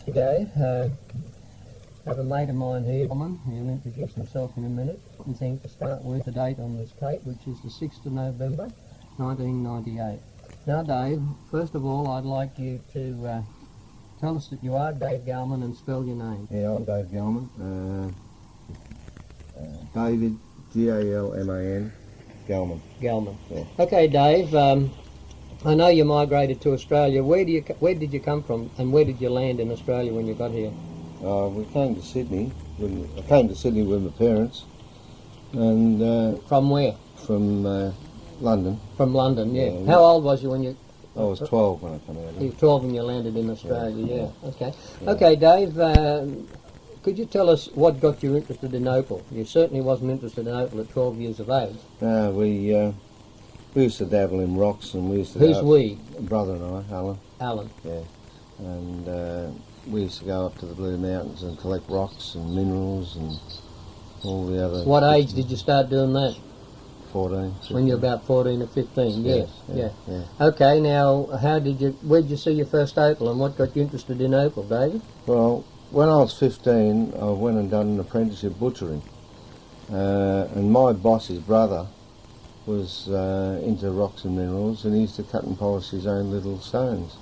G'day. I have a mate of mine here, Galman. He'll introduce himself in a minute. And think to start with the date on this tape, which is the 6th of November, 1998. Now, Dave, first of all, I'd like you to tell us that you are Dave Galman and spell your name. Yeah, I'm Dave Galman. David, G-A-L-M-A-N, Galman. Galman. Yeah. Okay, Dave. I know you migrated to Australia. Where did you come from, and where did you land in Australia when you got here? We came to Sydney. I came to Sydney with my parents, and From where? from London. From London, yeah. Yeah, How old was you when you... I was 12 when I came out. You were 12 when you landed in Australia, yeah. Okay. Yeah. Okay, Dave, could you tell us what got you interested in opal? You certainly wasn't interested in opal at 12 years of age. We used to dabble in rocks, and we used to. Who's we? Brother and I, Alan. Alan. Yeah, and we used to go up to the Blue Mountains and collect rocks and minerals and all the other. What age did you start doing that? 14. 15. When you were about 14 or 15, yes. Yeah. Okay, now, where did you see your first opal, and what got you interested in opal, David? Well, when I was 15, I went and done an apprenticeship butchering, and my boss's brother was into rocks and minerals, and he used to cut and polish his own little stones.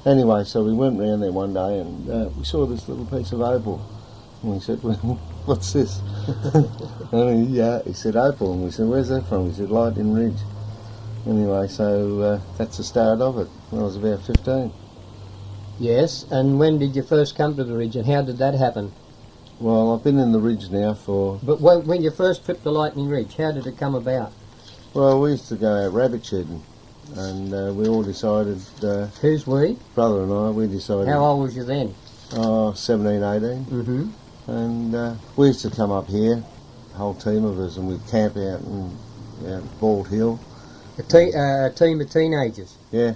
Anyway, so we went round there one day, and we saw this little piece of opal, and we said, well, what's this? And he said opal, and we said, where's that from? He said, Lightning Ridge. Anyway, so that's the start of it, when I was about 15. Yes, and when did you first come to the ridge, and how did that happen? Well, I've been in the ridge now for... But when you first tripped to Lightning Ridge, how did it come about? Well, we used to go out rabbit shooting, and we all decided... Who's we? Brother and I, we decided... How old was you then? 17, 18. Mm-hmm. And we used to come up here, a whole team of us, and we'd camp out in Bald Hill. A team of teenagers? Yeah.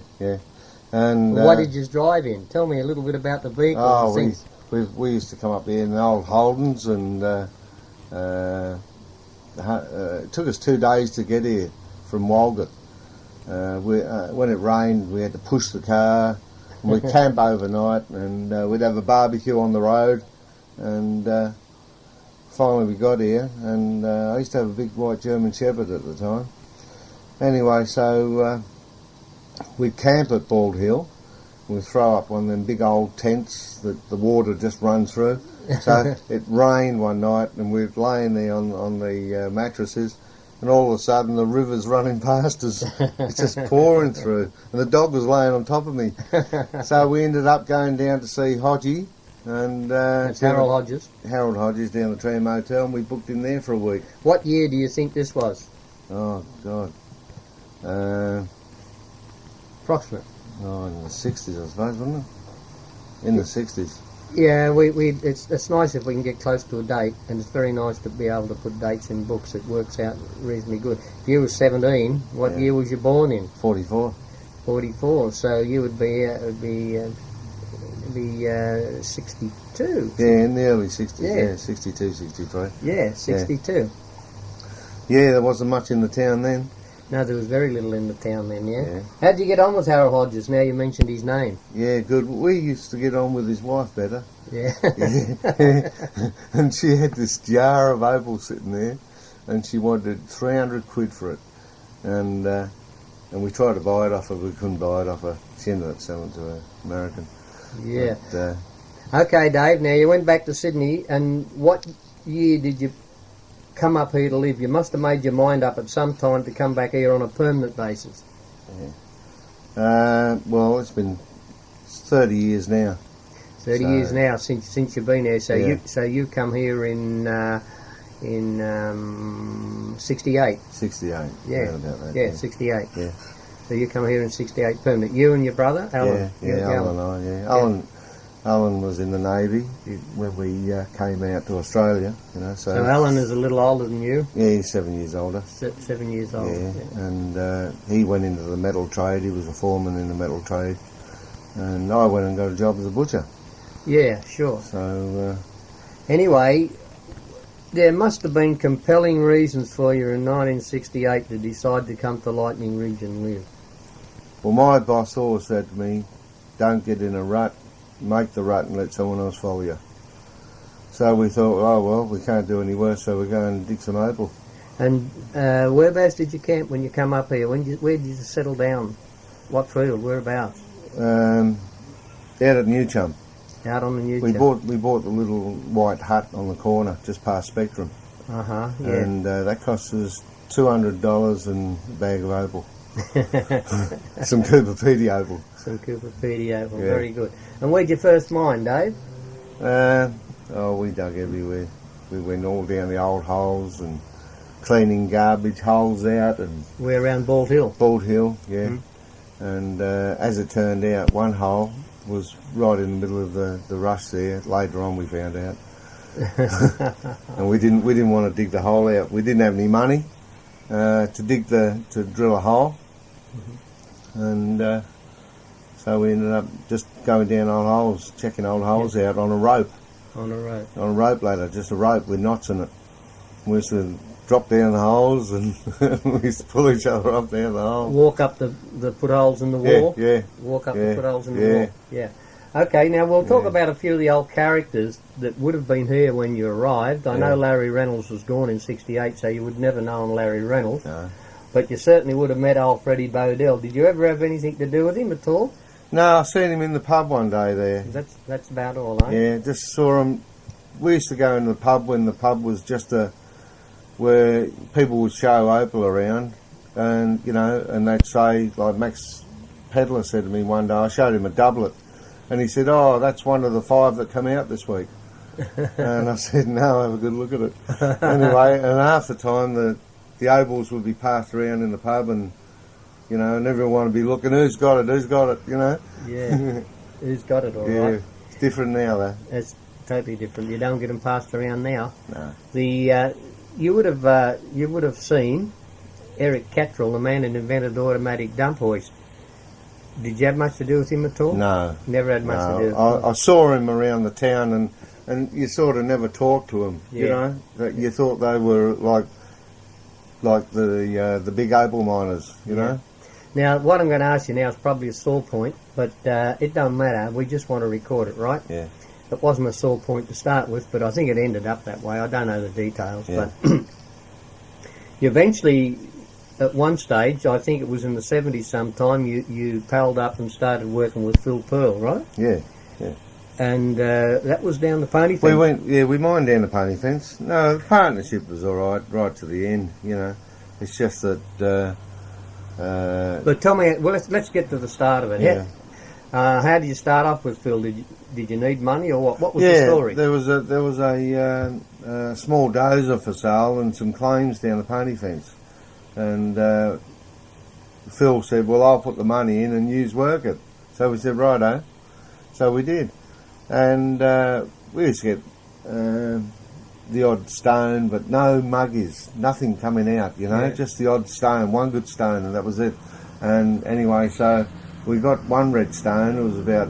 And what did you drive in? Tell me a little bit about the vehicle. Oh, we used to come up here in the old Holdens, and it took us 2 days to get here from Walgett. When it rained, we had to push the car, and we'd camp overnight, and we'd have a barbecue on the road, and finally we got here, and I used to have a big white German Shepherd at the time. Anyway, so we'd camp at Bald Hill. We'd throw up one of them big old tents that the water just runs through. So it rained one night, and we'd laying there on the mattresses, and all of a sudden the river's running past us. It's just pouring through, and the dog was laying on top of me. So we ended up going down to see Hodgie, and That's Harold Hodges. Harold Hodges down the Tram Motel, and we booked him there for a week. What year do you think this was? Oh God, Approximate. in the 60s, I suppose, wasn't it? In the 60s. Yeah, it's nice if we can get close to a date, and it's very nice to be able to put dates in books. It works out reasonably good. If you were 17, what year was you born in? 44. 44. So you would be 62. Yeah, in the early 60s. Yeah. Yeah, 62, 63. Yeah, 62. Yeah, there wasn't much in the town then. No, there was very little in the town then, yeah? Yeah. How'd you get on with Harold Hodges, now you mentioned his name? Yeah, good. We used to get on with his wife better. Yeah. Yeah. And she had this jar of opal sitting there, and she wanted 300 quid for it. And we tried to buy it off her, we couldn't buy it off her. She ended up selling it to an American. Yeah. But, Okay, Dave, now you went back to Sydney, and what year did you come up here to live? You must have made your mind up at some time to come back here on a permanent basis. well, it's been 30 years now. 30 years now since you've been here. So Yeah. you come here in 68. 68. Yeah. Around about that, Yeah, 68. Yeah. So you come here in 68 permanent. You and your brother, Alan. Yeah, Alan and I, yeah. Alan was in the Navy when we came out to Australia, So Alan is a little older than you. Yeah, he's 7 years older. 7 years old. Yeah, and he went into the metal trade. He was a foreman in the metal trade, and I went and got a job as a butcher. Yeah, sure. So anyway, there must have been compelling reasons for you in 1968 to decide to come to Lightning Ridge and live. well, my boss always said to me, "Don't get in a rut. make the rut and let someone else follow you. So we thought, oh well, we can't do any worse, so we're going to dig some opal. And whereabouts did you camp when you come up here? Where did you settle down? What field? Whereabouts? Out at Newchum. Out on the Newchum. We bought the little white hut on the corner, just past Spectrum. Yeah. And that cost us $200 and a bag of opal. Some Cooper Petey opal. Some Cooper Petey opal, Yeah. very good. And where'd you first mine, Dave? We dug everywhere. We went all down the old holes and cleaning garbage holes out, and We're around Bald Hill. Bald Hill, yeah. Mm. And as it turned out, one hole was right in the middle of the rush there. Later on, we found out, and we didn't want to dig the hole out. We didn't have any money to drill a hole, and so we ended up just going down old holes, checking old holes out on a rope. On a rope. On a rope ladder, just a rope with knots in it. We used to drop down the holes and we used to pull each other up down the hole. Walk up the footholes in the wall? Yeah. Walk up Yeah, the footholes in the yeah. wall? Yeah. Okay, now we'll talk Yeah. about a few of the old characters that would have been here when you arrived. I know Yeah. Larry Reynolds was gone in '68, so you would never known Larry Reynolds. No. But you certainly would have met old Freddie Bodell. Did you ever have anything to do with him at all? No, I seen him in the pub one day there. That's about all, eh? Yeah, just saw him. We used to go into the pub when the pub was just where people would show opal around, and and they'd say, like Max Pedler said to me one day, I showed him a doublet, and he said, "Oh, that's one of the 5 that come out this week." And I said, "No, have a good look at it." Anyway, and half the time the opals would be passed around in the pub, and and everyone would be looking, who's got it, Yeah. Who's got it, all Yeah, right? it's different now though. It's totally different. You don't get them passed around now. No. You would have seen Eric Cattrall, the man who invented the automatic dump hoist. Did you have much to do with him at all? No. Never had much to do with him. I saw him around the town, and you sort of never talked to him. Yeah. That you thought they were like the big opal miners. You know. Now, what I'm going to ask you now is probably a sore point, but it don't matter. We just want to record it, right? Yeah. It wasn't a sore point to start with, but I think it ended up that way. I don't know the details, Yeah. but you eventually, at one stage, I think it was in the 70s sometime, you palled up and started working with Phil Pearl, right? Yeah. And that was down the Pony Fence. We mined down the Pony Fence. No, the partnership was all right to the end. It's just that. But tell me, well, let's get to the start of it. Yeah. How did you start off with Phil? Did you need money, or what? What was the story? There was a small dozer for sale and some claims down the Pony Fence, and Phil said, "Well, I'll put the money in and you work it." So we said, "Righto." So we did, and we used to get the odd stone, but no muggies, nothing coming out. Just the odd stone, one good stone, and that was it. And anyway, so we got one red stone. It was about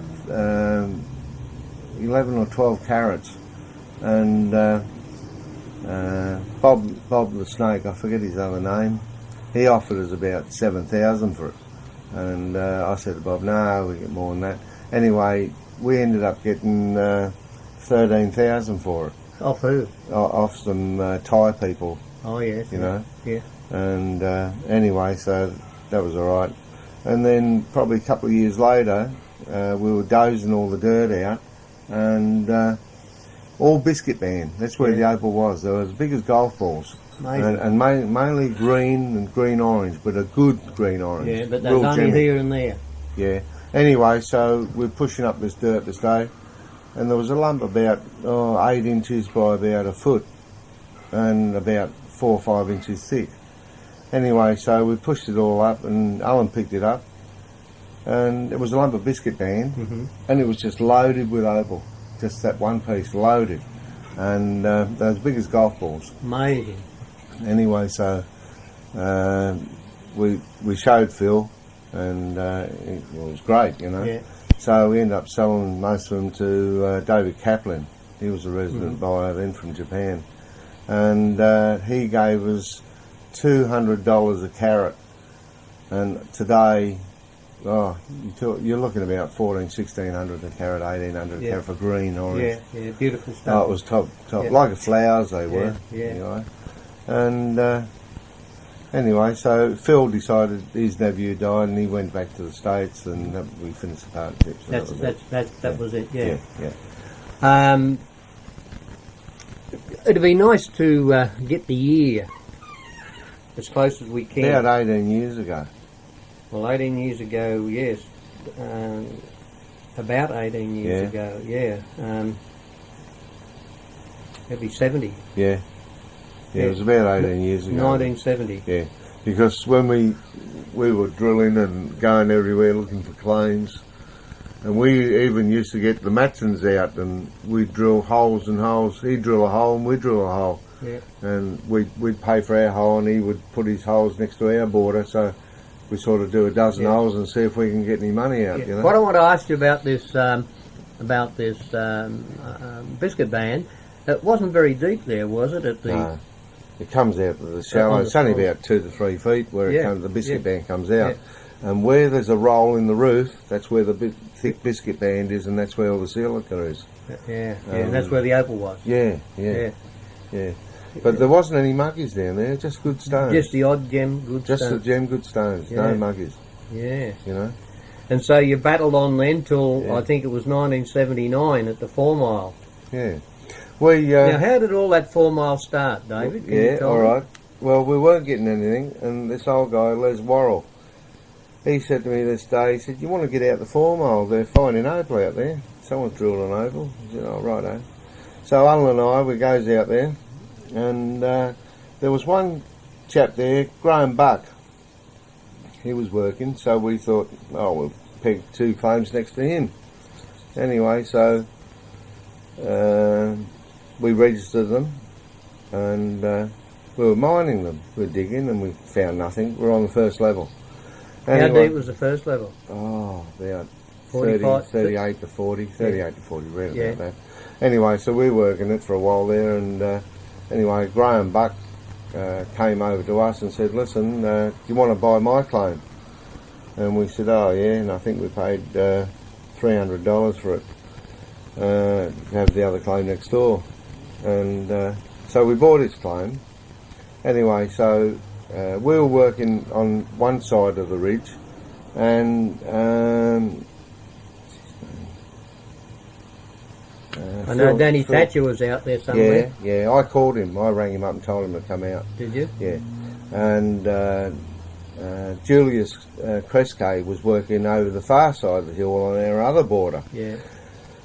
11 or 12 carats, and Bob the Snake, I forget his other name, he offered us about 7,000 for it, and I said to Bob, no, we get more than that. Anyway, we ended up getting 13,000 for it. Off who? Off some Thai people. Oh yes. Yeah. And anyway, so that was all right. And then probably a couple of years later, we were dozing all the dirt out, and all biscuit band. That's where the opal was. They were as big as golf balls, and mainly green and green-orange, but a good green-orange. Yeah, but they're only here and there. Yeah. Anyway, so we're pushing up this dirt this day, and there was a lump about 8 inches by about a foot, and about 4 or 5 inches thick. Anyway, so we pushed it all up, and Alan picked it up, and it was a lump of biscuit band, and it was just loaded with opal, just that one piece loaded, and they're as big as golf balls. Amazing. Anyway, so we showed Phil, and it was great, Yeah. So we ended up selling most of them to David Kaplan. He was a resident buyer then from Japan, and he gave us $200 a carat, and today Oh, you're looking about 1600 a carat, 1800 a carat for green orange. Yeah, beautiful stuff. Oh, it was top, like the flowers they were. Yeah. Anyway. And anyway, so Phil decided his nephew died, and he went back to the States, and we finished the partnership. So that was it. Yeah. It'd be nice to get the year as close as we can. About 18 years ago. Well, 18 years ago, yes. About 18 years ago, maybe 70. Yeah, it was about 18 years ago. 1970. Yeah, because when we were drilling and going everywhere looking for claims, and we even used to get the Matsons out, and we'd drill holes and holes. He'd drill a hole and we'd drill a hole. Yeah. And we'd pay for our hole, and he would put his holes next to our border, so we sort of do a dozen holes and see if we can get any money out. You know? What I want to ask you about this biscuit band, it wasn't very deep there, was it? No, it comes out of the shallow. It's only about 2 to 3 feet where it comes. The biscuit band comes out, and where there's a roll in the roof, that's where the thick biscuit band is, and that's where all the silica is. And that's where the opal was. Yeah. But there wasn't any muggies down there, just good stones. Just the odd gem good stones. Just the gem good stones, no muggies. Yeah. You know? And so you battled on then till, I think it was 1979 at the 4 Mile. Yeah. Now, how did all that 4 Mile start, David? Can you tell me? Right. Well, we weren't getting anything, and this old guy, Les Worrell, he said to me this day, he said, you want to get out the 4 Mile, they're finding opal out there. Someone's drilled an opal. I said, oh, righto. So Alan and we goes out there, and there was one chap there, Graham Buck. He was working, so we thought, oh, we'll peg 2 claims next to him. Anyway, so we registered them, and we were mining them. We were digging, and we found nothing. We're on the first level. Anyway, how deep was the first level? Oh, about 38 to 40, round about that. Anyway, so we were working it for a while there, and anyway, Graham Buck came over to us and said, listen, do you want to buy my claim? And we said, oh yeah, and I think we paid $300 for it to have the other claim next door. And so we bought his claim. Anyway, so we were working on one side of the ridge, and I know Danny Thatcher was out there somewhere. Yeah, I called him. I rang him up and told him to come out. Did you? Yeah. And Julius Cresquet was working over the far side of the hill on our other border. Yeah.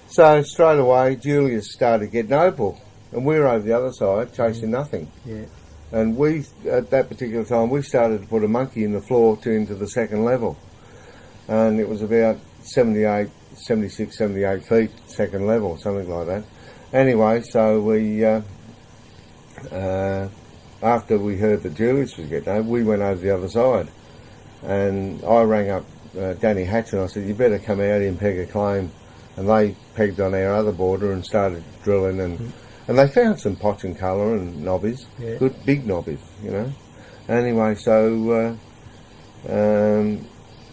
So straight away, Julius started getting opal, and we were over the other side chasing nothing. Yeah. And we, at that particular time, we started to put a monkey in the floor into the second level. And it was about 76, 78 feet, second level, something like that. Anyway, so we, after we heard that Julius was getting over, we went over the other side. And I rang up Danny Hatcher and I said, you better come out here and peg a claim. And they pegged on our other border and started drilling, and they found some potch and colour and knobbies, good big knobbies, you know. Anyway, so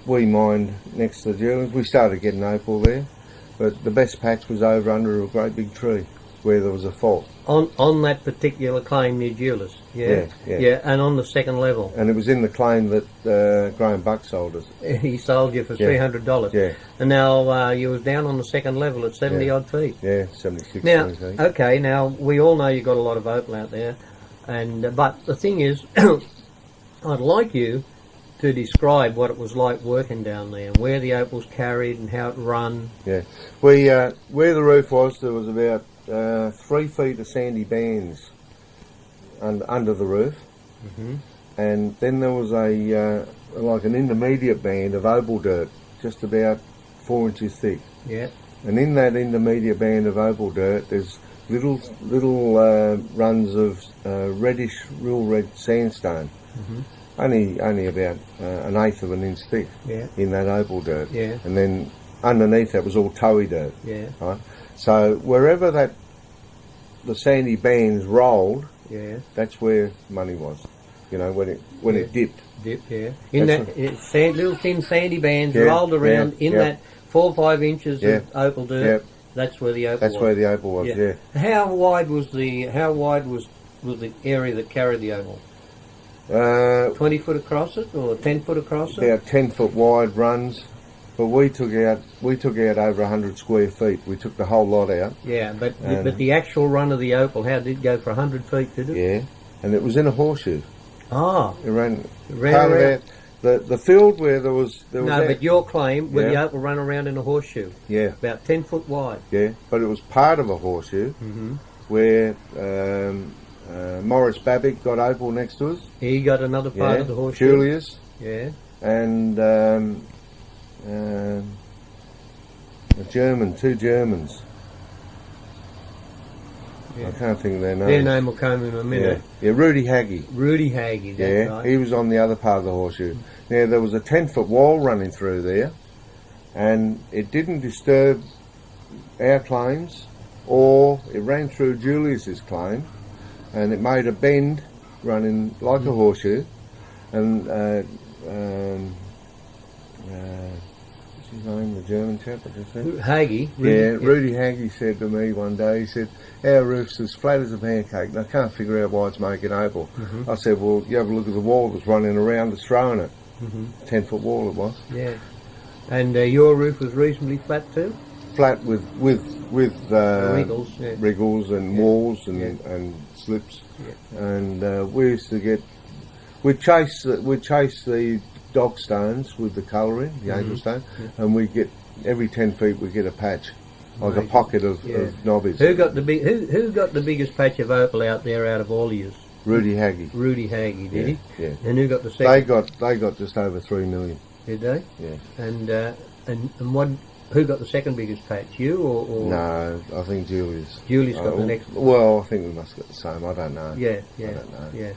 we mined next to the Julians. We started getting opal there, but the best patch was over under a great big tree where there was a fault. On that particular claim near Julius? Yeah, and on the second level? And it was in the claim that Graham Buck sold us. He sold you for $300? Yeah. And now you was down on the second level at 70 odd feet? Yeah, 76, now, 70 feet. Okay, now we all know you've got a lot of opal out there, and but the thing is, I'd like you to describe what it was like working down there, and where the opal's carried and how it run. Yeah, we where the roof was, there was about 3 feet of sandy bands under the roof, and then there was a like an intermediate band of opal dirt, just about 4 inches thick. Yeah. And in that intermediate band of opal dirt, there's little runs of reddish, real red sandstone. Only about an eighth of an inch thick in that opal dirt. Yeah. And then underneath that was all toey dirt. Yeah. Right? So wherever the sandy bands rolled, that's where money was. You know, when it dipped. Dip, yeah. In That's that little thin sandy bands Yeah, rolled around yeah, in yeah. that 4 or 5 inches Yeah, of opal dirt. yeah. That's where the opal That's was. where the opal was. Yeah. How wide was the area that carried the opal? 20 foot across it, or 10 foot across it? About 10 foot wide runs, but we took out over 100 square feet. We took the whole lot out. Yeah, but the actual run of the opal, how did it go for 100 feet? Did it? Yeah, and it was in a horseshoe. Ah, It ran ran part around. of the field where there was. No, but your claim, where the Yeah. opal run around in a horseshoe, Yeah, about 10 foot wide. yeah, but it was part of a horseshoe Mm-hmm. where Morris Babick got opal next to us. He got another part Yeah, of the horseshoe. Julius Yeah. and two Germans. Yeah. I can't think of their names. Their name will come in a Yeah, minute. yeah, Rudy Haggie. Rudy Haggie, that's Yeah, right. he was on the other part of the horseshoe. Now there was a 10-foot wall running through there, and it didn't disturb our claims, or it ran through Julius's claim, and it made a bend running like a horseshoe, and what's his name, the German chap I just said? Haggie. Rudy Haggie said to me one day, he said, our roof's as flat as a pancake and I can't figure out why it's making opal. Mhm. I said, well, you have a look at the wall that's running around, it's throwing it. Mhm. 10-foot wall it was. Yeah. And your roof was reasonably flat too? Flat with Wriggles, yeah. wriggles and Yeah. walls and, Yeah. and slips. Yeah. And we used to get, we'd chase the dog stones with the colouring, the angel stone, and we get, every 10 feet we get a patch. Like Amazing. a pocket of Yeah. knobbies. Who got the biggest patch of opal out there out of all of yous? Rudy Haggie. Rudy Haggie, did he? Yeah. And who got the second? They got just over 3 million. Did they? Yeah. And what? Who got the second biggest patch? You or No, I think Julius. Julius got the next? Well, I think we must get the same. I don't know. Yeah, I don't know. yeah.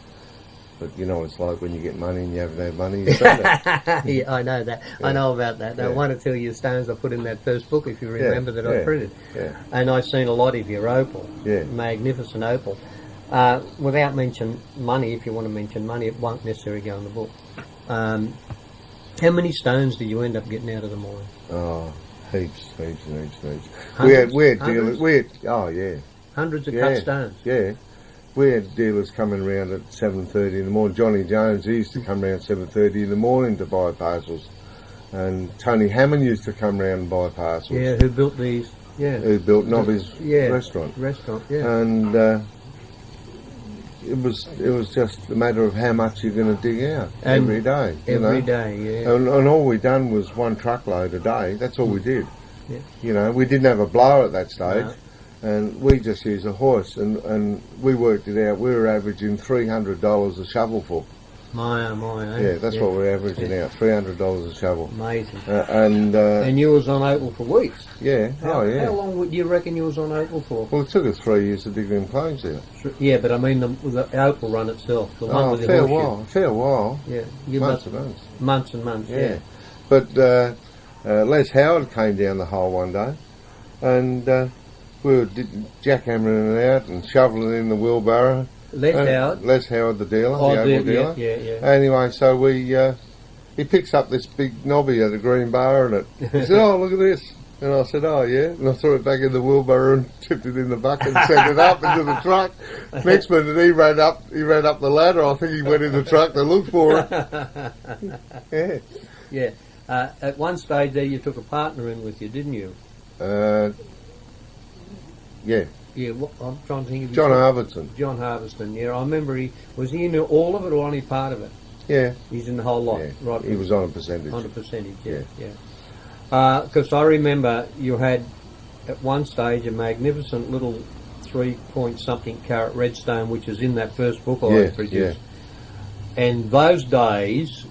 But you know what it's like when you get money and you haven't had money, you spend it. Yeah, I know that. Yeah. I know about that. Now, Yeah. 1 or 2 of your stones I put in that first book, if you remember, that I yeah, printed. Yeah. And I've seen a lot of your opal. Yeah. Magnificent opal. Without mentioning money, if you want to mention money, it won't necessarily go in the book. How many stones did you end up getting out of the mine? Oh, heaps. We Hundreds? had Hundreds? dealers. Oh yeah. Hundreds of Yeah. cut stones. Yeah. We had dealers coming around at 7:30 in the morning. Johnny Jones, he used to come around 7:30 in the morning to buy parcels. And Tony Hammond used to come round and buy parcels. Yeah, who built these? Yeah. Who built Nobby's Yeah. restaurant. Restaurant, yeah. And it was just a matter of how much you're going to dig out And every day. Every you know? day, yeah. And all we done was 1 truckload a day. That's all we did. Yeah. You know, we didn't have a blower at that stage. No. And we just used a hoist, and we worked it out. We were averaging $300 a shovelful. My, oh my. Eh? Yeah, that's what we're averaging out, $300 a shovel. Amazing. And you was on opal for weeks. yeah, How yeah. long would you reckon you was on opal for? Well, it took us 3 years to dig them claims out. Yeah, but I mean the opal run itself, the one Oh, with the fair horseshoe. fair while. Yeah, you Months must and months. months and months. Yeah. But Les Howard came down the hole one day, and we were jackhammering it out and shoveling in the wheelbarrow. Les Howard. Les Howard, the dealer, Oh, the opal dealer. yeah. Anyway, so he picks up this big knobby at a green bar in it. He said, "Oh, look at this." And I said, "Oh, yeah." And I threw it back in the wheelbarrow and tipped it in the bucket and sent it up into the truck. Next minute, he ran up the ladder. I think he went in the truck to look for it. Yeah. Yeah. At one stage there, you took a partner in with you, didn't you? Yeah. Yeah. I'm trying to think of John Arvidson. John Harveston. Yeah, I remember was he in all of it or only part of it? Yeah. He's in the whole lot, Yeah. right? He was on a percentage. On a percentage, yeah. Because I remember you had at one stage a magnificent little 3-point-something carat redstone, which is in that first book I produced. And those days,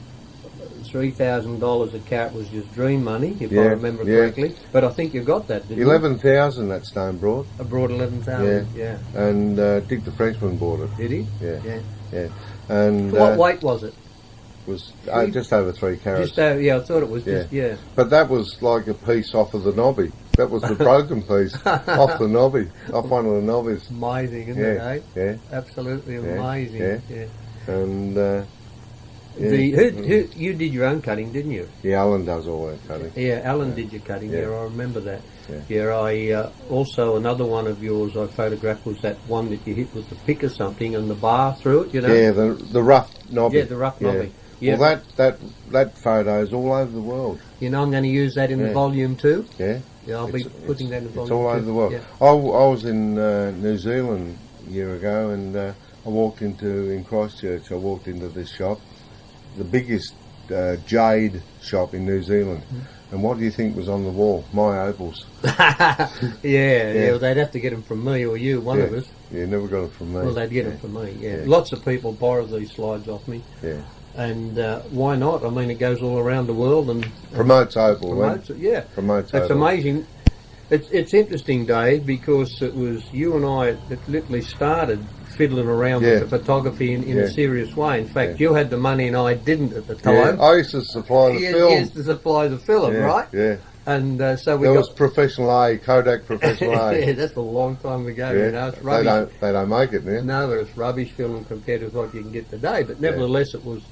$3,000 a carat was just dream money, if I remember correctly. But I think you got that, didn't you? 11,000 that stone brought. I brought 11,000. Yeah. And Dick the Frenchman bought it. Did he? Yeah. And What weight was it? was just over 3 carats. Just I thought it was just But that was like a piece off of the knobby. That was the broken piece off the knobby, off one of the knobbies. Amazing, isn't Yeah, it? Eh? yeah. Absolutely Yeah, amazing. yeah. Yeah. And yeah. You did your own cutting, didn't you? Yeah, Alan does all that cutting. Yeah, Alan did your cutting. Yeah. Yeah, I remember that. Yeah. I also another one of yours I photographed was that one that you hit with the pick or something and the bar through it. You know. Yeah, the rough knobbing. Yeah, the rough knobbing. Yeah. Well, that photo is all over the world. You know, I'm going to use that in the volume too. Yeah. Yeah, I'll be putting that in volume. It's all over too. the world. Yeah. I was in New Zealand a year ago, and I walked in Christchurch. I walked into this shop, the biggest jade shop in New Zealand. And what do you think was on the wall? My opals. yeah, well, they'd have to get them from me or you, one of us. Yeah, never got it from me. Well, they'd get them from me, yeah. Lots of people borrow these slides off me. Yeah. And why not? I mean, it goes all around the world and promotes opal. Promotes it, yeah. Promotes It's opal. amazing. It's interesting, Dave, because it was you and I that literally started fiddling around with the photography in a serious way. In fact, you had the money and I didn't at the time. Yeah, I used to supply the film. You used to supply the film, right? Yeah. And so we There got... was Professional A, Kodak Professional A. Yeah, that's a long time ago. Yeah. You know, it's rubbish. They don't make it now. No, it's rubbish film compared with what you can get today. But nevertheless, it was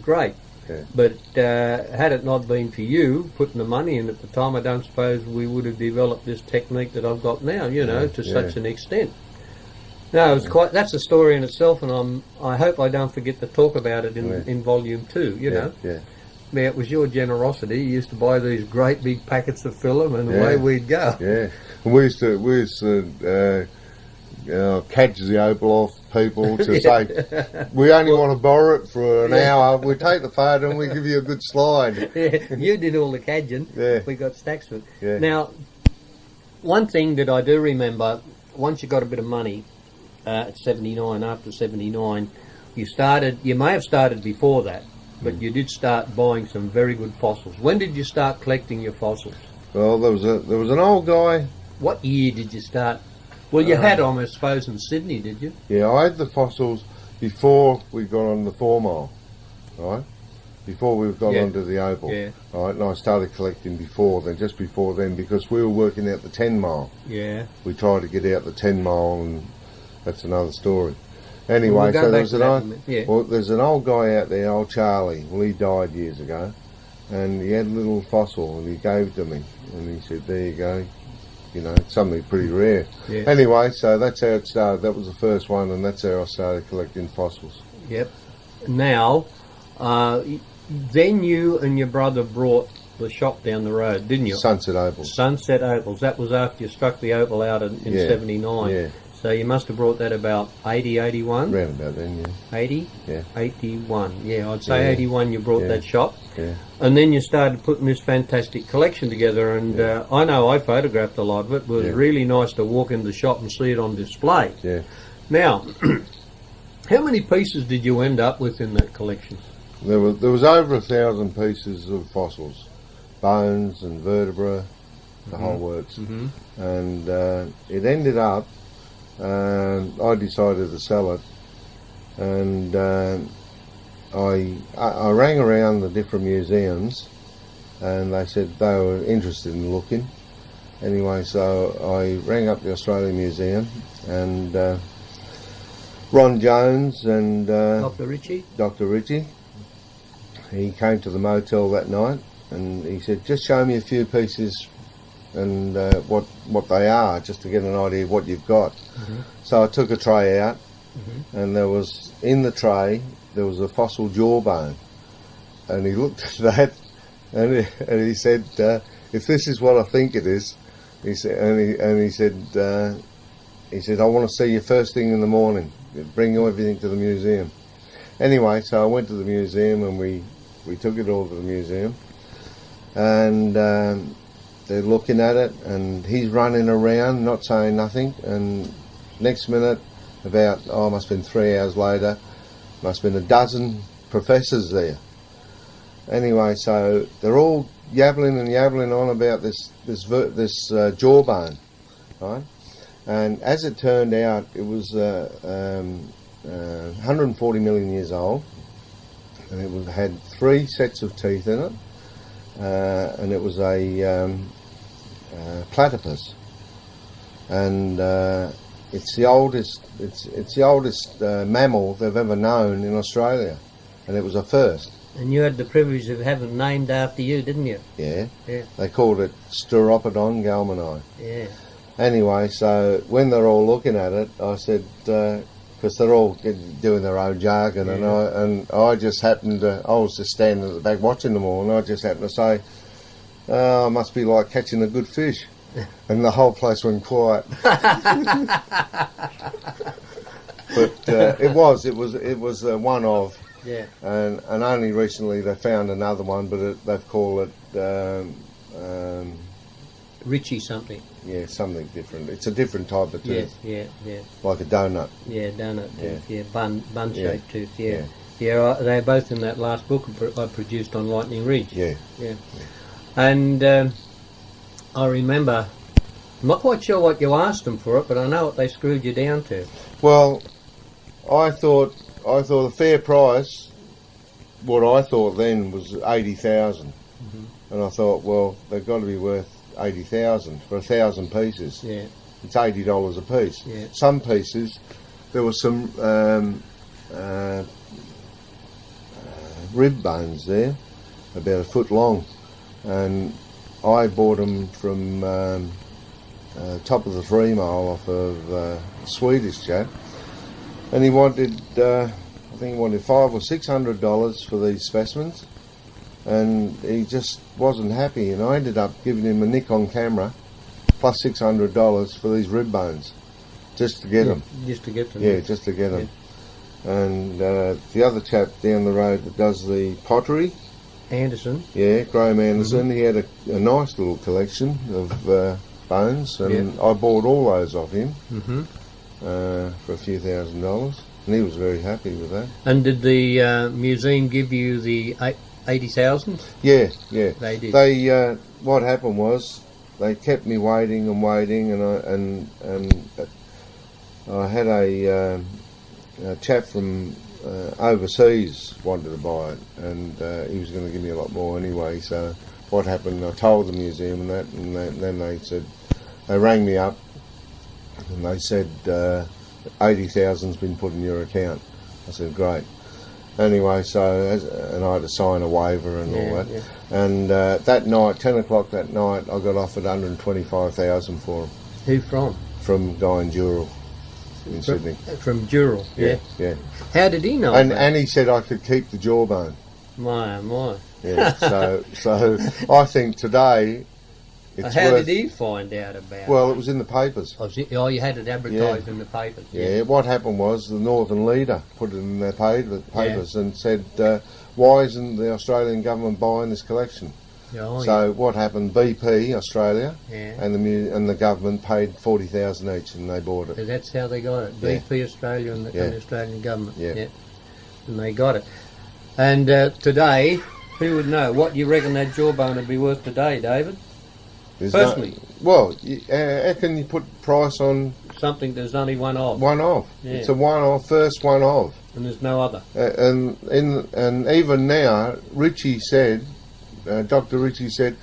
great. Yeah. But had it not been for you putting the money in at the time, I don't suppose we would have developed this technique that I've got now. You know, to such an extent. No, it's quite. That's a story in itself, and I hope I don't forget to talk about it in volume 2. You know. Yeah. Yeah, it was your generosity. You used to buy these great big packets of film, and away we'd go. Yeah, and we used to catch the opal off people to say, we only want to borrow it for an hour. We take the photo and we give you a good slide. Yeah, you did all the cadging. Yeah. We got stacks of it. Yeah. Now, one thing that I do remember, once you got a bit of money at 79, after 79, you may have started before that, but you did start buying some very good fossils. When did you start collecting your fossils? Well, there was an old guy. What year did you start? Well, you had them, I suppose, in Sydney, did you? Yeah, I had the fossils before we got on the 4 mile, right? Before we got onto the opal, right? And I started collecting before then, just before then, because we were working out the 10 mile. Yeah. We tried to get out the 10 mile, and that's another story. Anyway, so there's there's an old guy out there, old Charlie. Well, he died years ago, and he had a little fossil, and he gave it to me, and he said, "There you go." You know, it's something pretty rare. Yeah. Anyway, so that's how it started. That was the first one, and that's how I started collecting fossils. Yep. Now, then you and your brother brought the shop down the road, didn't you? Sunset Opals. Sunset Opals. That was after you struck the opal out in 79. Yeah. So you must have brought that about 80, 81? Around about then, yeah. 80? Yeah. 81. Yeah, I'd say 81 you brought that shop. Yeah. And then you started putting this fantastic collection together, and I know I photographed a lot of it. It was really nice to walk into the shop and see it on display. Yeah. Now, how many pieces did you end up with in that collection? There was over 1,000 pieces of fossils, bones and vertebra, the whole works. And it ended up, I decided to sell it, and I rang around the different museums, and they said they were interested in looking. Anyway, so I rang up the Australian Museum, and Ron Jones and Dr. Ritchie, he came to the motel that night, and he said, "Just show me a few pieces and what they are, just to get an idea of what you've got." So I took a tray out, and in the tray there was a fossil jawbone, and he looked at that, and he said, "If this is what I think it is," he said, he said, "I want to see you first thing in the morning. Bring everything to the museum." Anyway, so I went to the museum, and we took it all to the museum, and they're looking at it, and he's running around, not saying nothing, and next minute, about, must have been 3 hours later, must have been a dozen professors there. Anyway, so they're all yabbling on about this jawbone, right? And as it turned out, it was 140 million years old, and it had 3 sets of teeth in it, and it was a platypus, and it's the oldest. It's the oldest mammal they've ever known in Australia, and it was a first. And you had the privilege of having it named after you, didn't you? Yeah. Yeah. They called it Steropodon galmani. Yeah. Anyway, so when they're all looking at it, I said, because they're all doing their own jargon, Yeah. and I just happened to, I was just standing at the back watching them all, and I just happened to say, oh, it must be like catching a good fish. And the whole place went quiet. But it was one of. Yeah. And only recently they found another one, but they've called it Richie something. yeah, something different. It's a different type of tooth, Yeah. like a donut. Yeah, donut tooth. Yeah. Yeah, bun Yeah. shaped tooth. Yeah. Yeah. They're both in that last book I produced on Lightning Ridge. Yeah. And I remember, I'm not quite sure what you asked them for it, but I know what they screwed you down to. Well, I thought a fair price. What I thought then was 80,000, and I thought, well, they've got to be worth 80,000 for 1,000 pieces. Yeah. It's $80 a piece. Yeah. Some pieces, there was some rib bones there, about a foot long, and I bought them from top of the 3 Mile off of a Swedish chap, and he wanted, I think he wanted $500 or $600 for these specimens, and he just wasn't happy, and I ended up giving him a Nikon camera plus $600 for these rib bones, just to get them. Just to get them. Yeah, just to get them. And the other chap down the road that does the pottery, Anderson. yeah, Graham Anderson, he had a nice little collection of bones, and I bought all those off him for a few $1,000s, and he was very happy with that. And did the museum give you the 80,000? Yeah. They did. They what happened was they kept me waiting, and I had a chap from overseas wanted to buy it, and he was going to give me a lot more anyway. So what happened? I told the museum and that, and then they said, they rang me up and they said 80,000's been put in your account. I said great. Anyway, and I had to sign a waiver and all that. Yeah. And that night, 10 o'clock that night, I got offered 125,000 for them. Who from? From Guy and Dural in Sydney. From Dural. Yeah. How did he know? And he said I could keep the jawbone. My. Yeah. so I think today it's How worth, did he find out about it? well, it was in the papers. Oh, you had it advertised in the papers. Yeah, what happened was the Northern Leader put it in their papers and said, why isn't the Australian government buying this collection? So what happened? BP Australia and the government paid 40,000 each, and they bought it. So that's how they got it. Yeah. BP Australia and the Australian government. Yeah. And they got it. And today, who would know? What do you reckon that jawbone would be worth today, David? Personally? How can you put price on Something there's only one of. one of? Yeah. It's a one of, first one of. And there's no other. And even now, Richie said, Dr. Richie said,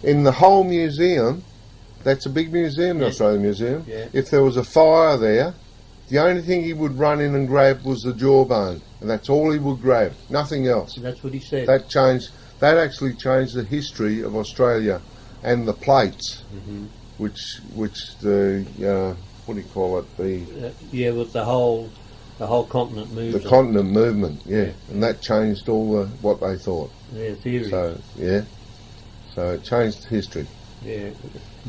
in the whole museum, that's a big museum, the Australian Museum, if there was a fire there, the only thing he would run in and grab was the jawbone, and that's all he would grab, nothing else. That's what he said. That actually changed the history of Australia and the plates, which the what do you call it, with the whole continent movement. the continent movement, and that changed all what they thought. Yeah, theory. So it changed history. Yeah.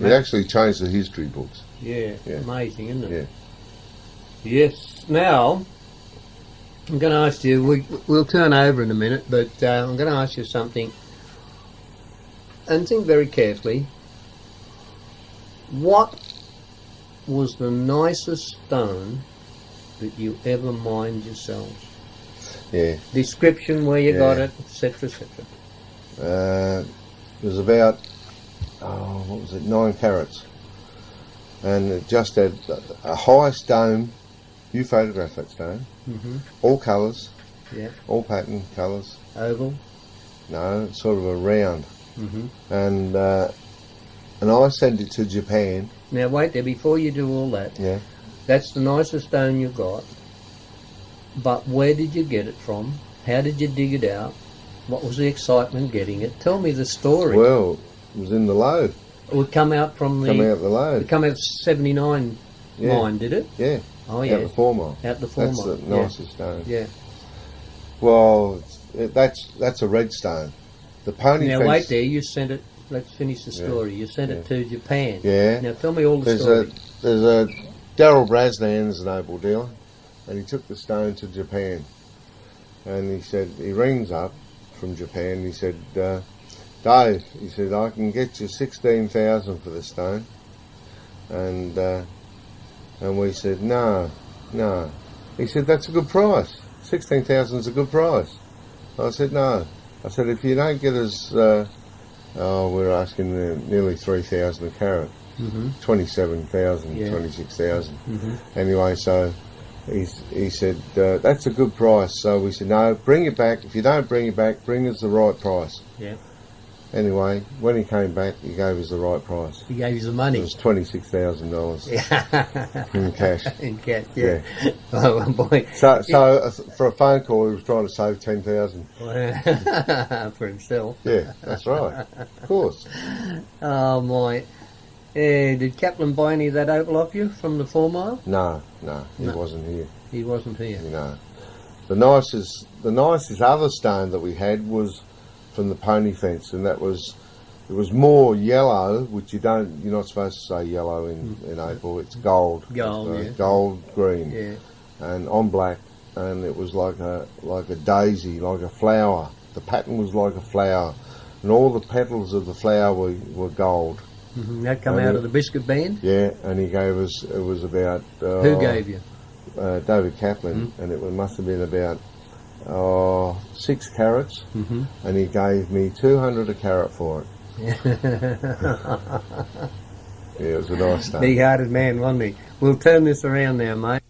It actually changed the history books. Yeah. Amazing, isn't it? Yeah. Yes. Now, I'm going to ask you, we'll turn over in a minute, but I'm going to ask you something, and think very carefully. What was the nicest stone that you ever mined yourselves? Yeah. Description, where you got it, etc., etc. It was about, 9 carats. And it just had a high stone. You photographed that stone. All colours. Yeah. All pattern colours. Oval. No, sort of a round. And I sent it to Japan. Now wait there, before you do all that, That's the nicest stone you got. But where did you get it from? How did you dig it out? What was the excitement getting it? Tell me the story. Well, it was in the lode. It would come out from the... Come out the It lode. come out 79 Yeah. mine, did it? Yeah. Oh, yeah. Out the 4 mile. Out the 4 That's mile. the nicest stone. Yeah. Well, that's a red stone. The pony Now fence. wait there, you sent it... Let's finish the story. You sent it to Japan. Yeah. Now tell me all the There's story. a Darryl Brasnan's an opal dealer, and he took the stone to Japan. And he said, he rings up from Japan, and he said, Dave, he said, I can get you 16,000 for this stone. And we said, no. He said, that's a good price. 16,000 is a good price. I said, no. I said, if you don't get us, we're asking nearly 3,000 a carat. 27,000, 26,000. Anyway, so he said, that's a good price. So we said, no, bring it back. If you don't bring it back, bring us the right price. Yeah. Anyway, when he came back, he gave us the right price. He gave you the It money. was $26,000 in cash. In cash, yeah. Oh, boy. So for a phone call, he was trying to save 10,000. For himself. Yeah, that's right. Of course. Oh, my. Did Kaplan buy any of that opal off you from the 4 mile? No, he wasn't here. He wasn't here. No. The nicest other stone that we had was from the pony fence, and it was more yellow, which you're not supposed to say yellow in opal. It's gold. Gold, It's, yeah. Gold green. Yeah. And on black, and it was like a daisy, like a flower. The pattern was like a flower, and all the petals of the flower were gold. That come out of the biscuit band? Yeah, and he gave us, it was about... Who gave you? David Kaplan, and it must have been about 6 carats, and he gave me 200 a carat for it. Yeah, it was a nice stone. Big-hearted man, wasn't he? We'll turn this around now, mate.